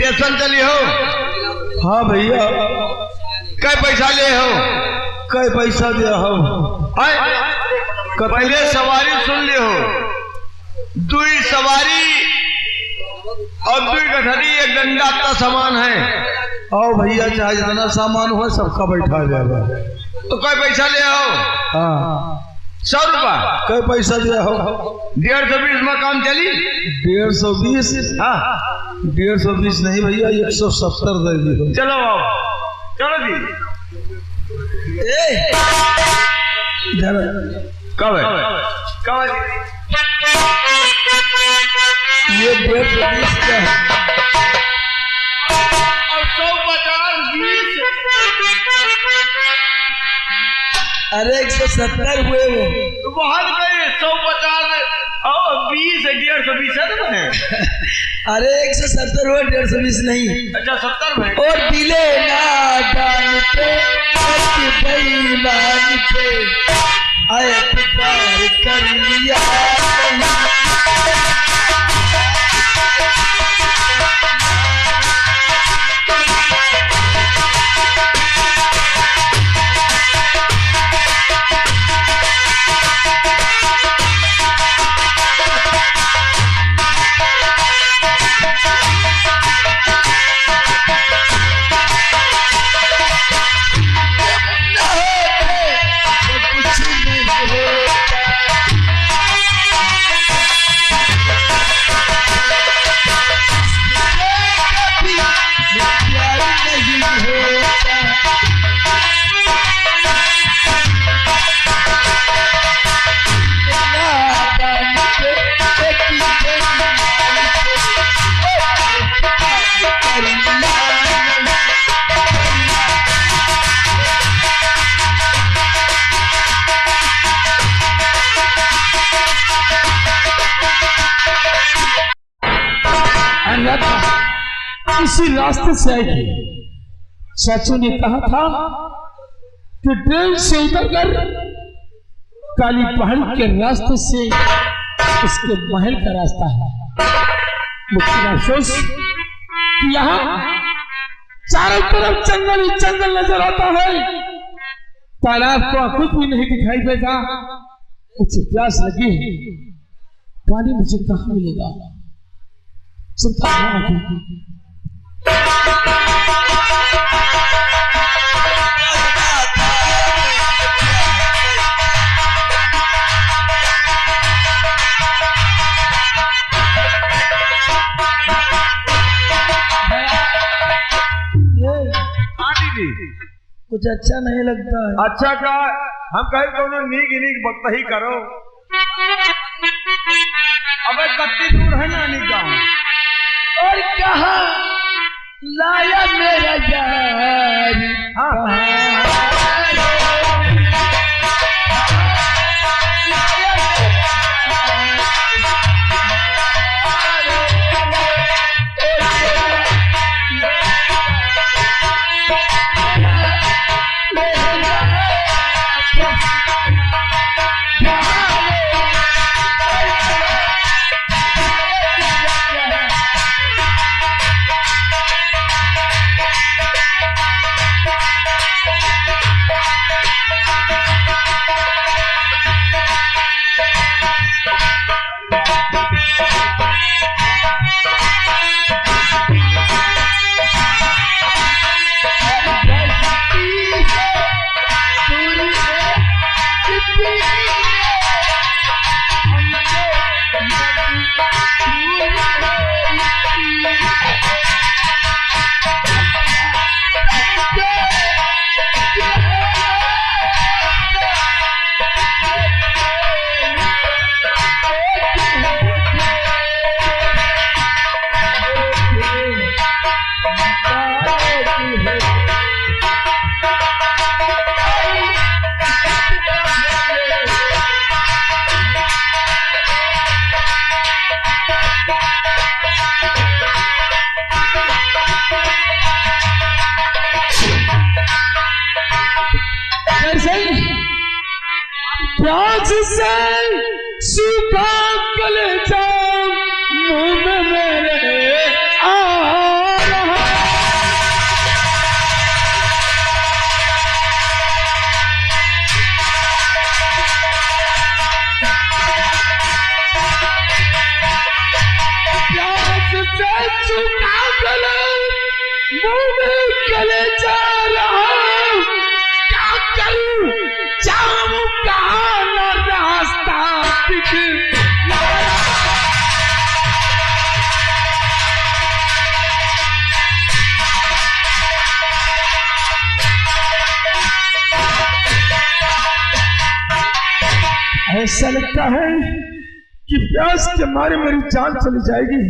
Station चली हो? हाँ भैया। कै पैसा ले हो? कै पैसा दिया हो? पहले सवारी सुन ले हो। दुई सवारी और दुई गठरी एक डंडा का सामान है। आओ भैया, चाहे जितना सामान हो सबका बैठा जाएगा। तो कै पैसा ले हो? हाँ 100 रुपया। कै पैसा दिया हो? 150 में काम चली। 120? हाँ 120 नहीं भैया, 170 दे दी। चलो आओ, चलो जी। कब है? कब है? ये 120 का है। और 150, 20। अरे 170 हुए वो। तो बहुत गए 150 और 20 150 है। अरे 170 हुआ, 120 नहीं। अच्छा 70 में। और दिले नादान पे बेईमान पे आए प्यार कर लिया। इसी रास्ते से आई थी। चाचू ने कहा था कि ट्रेन से उतरकर काली पहाड़ी के रास्ते से उसके महल का रास्ता है। लेकिन अफसोस कि यहाँ चारों तरफ जंगल ही जंगल नजर आता है। तालाब को कुछ भी नहीं दिखाई देगा। मुझे प्यास लगी है, पानी मुझे कहाँ मिलेगा? चिंता कुछ अच्छा नहीं लगता है। अच्छा का हम कहे कोनो नीक नीक वक्त ही करो। अबे कत्ती दूर है ना गाँव। और कहा लाया मेरा यार। हाँ प्यास से सूखा कलेजा मुंह में मेरे आ रहा चुका गले मुंह में गले जा रहा हूं, क्या करूं जाऊं कहां न रास्ता दिखला। ऐसा लगता है कि प्यास के मारे मेरी जान चली जाएगी।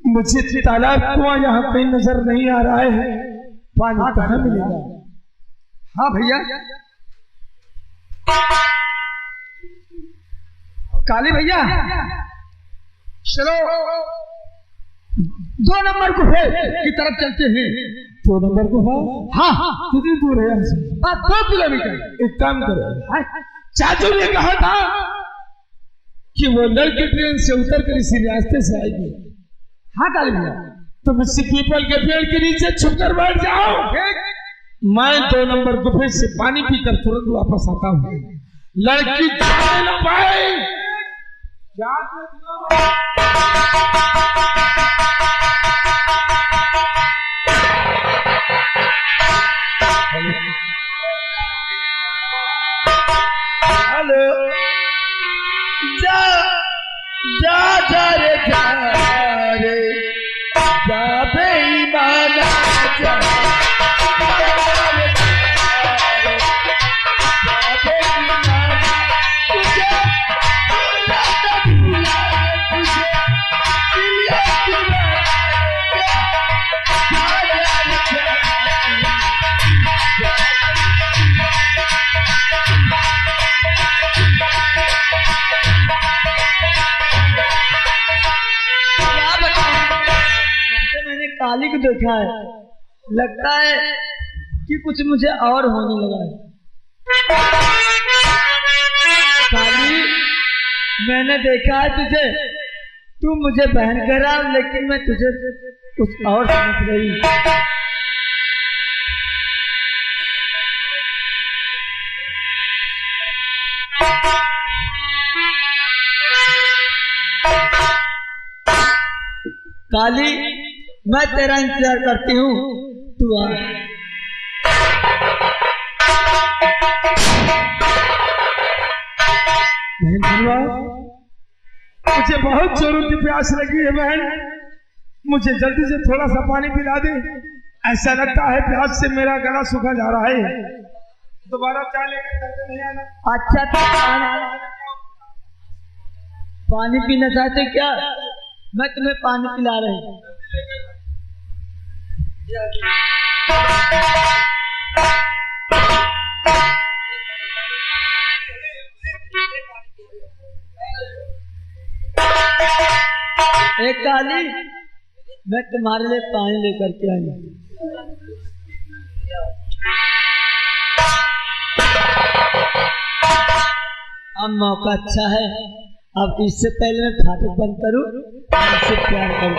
मुझे तालाब कुआं यहाँ कहीं नजर नहीं आ रहा है, पानी कहाँ मिलेगा? हाँ भैया, काली भैया चलो 2 नंबर गुफे की तरफ चलते हैं। 2 नंबर गुफा? हाँ कितनी दूर है यहाँ से? 2 किलोमीटर। एक काम करो, चाचू ने कहा था कि वो लड़की ट्रेन से उतर कर इसी रास्ते से आएगी। हाँ काली भैया, तुम इसी पीपल के पेड़ के नीचे छुप कर बैठ जाओ, मैं 2 नंबर गुफे से पानी पीकर तुरंत वापस आता हूँ। लड़की जाने न पाए। हेलो, जा जा जा रे जा रे जा बेईमाना जा। काली को देखा है, लगता है कि कुछ मुझे और होने लगा है। काली, मैंने देखा है तुझे, तू मुझे बहन कह रहा, लेकिन मैं तुझे कुछ और समझ रही। काली, मैं तेरा इंतजार करती हूँ, तू आ। बहन, मुझे बहुत जोरों की प्यास लगी है बहन, मुझे जल्दी से थोड़ा सा पानी पिला दे। ऐसा लगता है प्यास से मेरा गला सूखा जा रहा है। दोबारा चाय लेकर नहीं आना। अच्छा, तो पानी पीना चाहते क्या? मैं तुम्हें पानी पिला रही हूँ। एक काली, मैं तुम्हारे लिए पानी लेकर के आई। अब मौका अच्छा है, अब इससे पहले मैं फाटक बंद करूं, इससे प्यार करूं।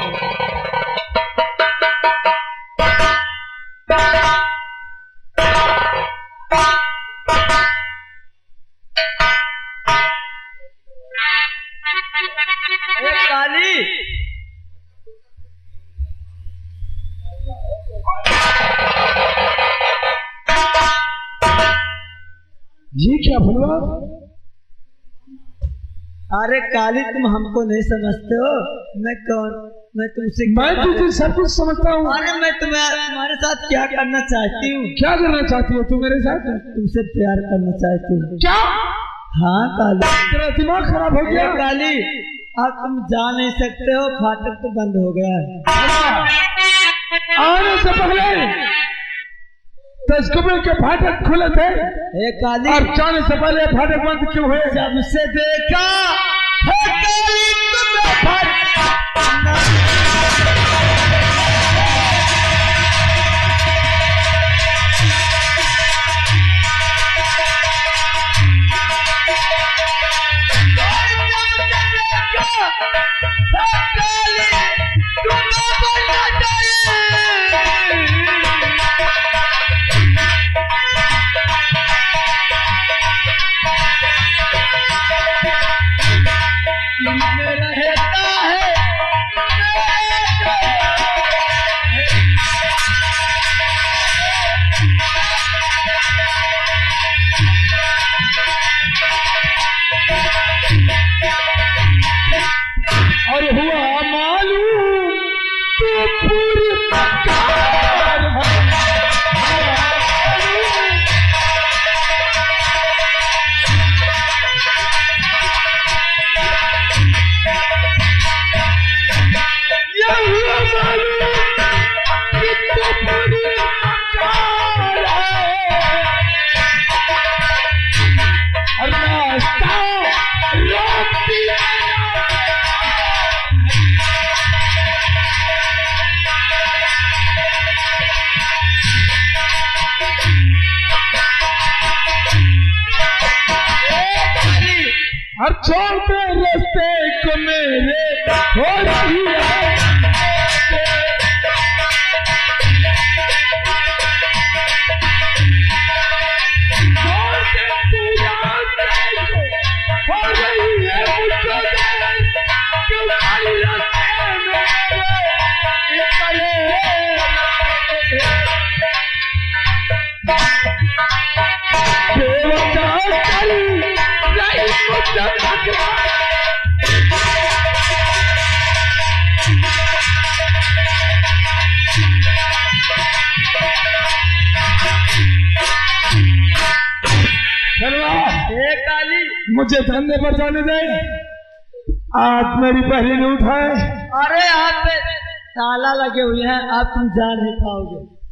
काली, ये क्या भलवा? अरे काली, तुम हमको नहीं समझते हो। मैं कौन? मैं तुमसे, मैं तुझे सब कुछ समझता हूँ। अरे मैं तुम्हारे साथ क्या करना चाहती हूँ। क्या करना चाहती हो तू मेरे साथ? तुमसे प्यार करना चाहती हूँ। क्या? हाँ काली। तेरा दिमाग खराब हो गया? काली, अब तुम जा नहीं सकते हो, फाटक तो बंद हो गया है। आने से पहले 10 कमरे के फाटक खुले थे, काली, और जाने से पहले फाटक बंद क्यों हुए? जब से देखा है काली तुम्हें फाटक रहता है रास्ता रोकती हर छोड़ते रास्ते को मेरे हो रही है मुझे धंधे पर जाने दे। आज मेरी पहली लूट है। अरे यहाँ पे ताला लगे हुए हैं, आप तुम जा नहीं पाओगे।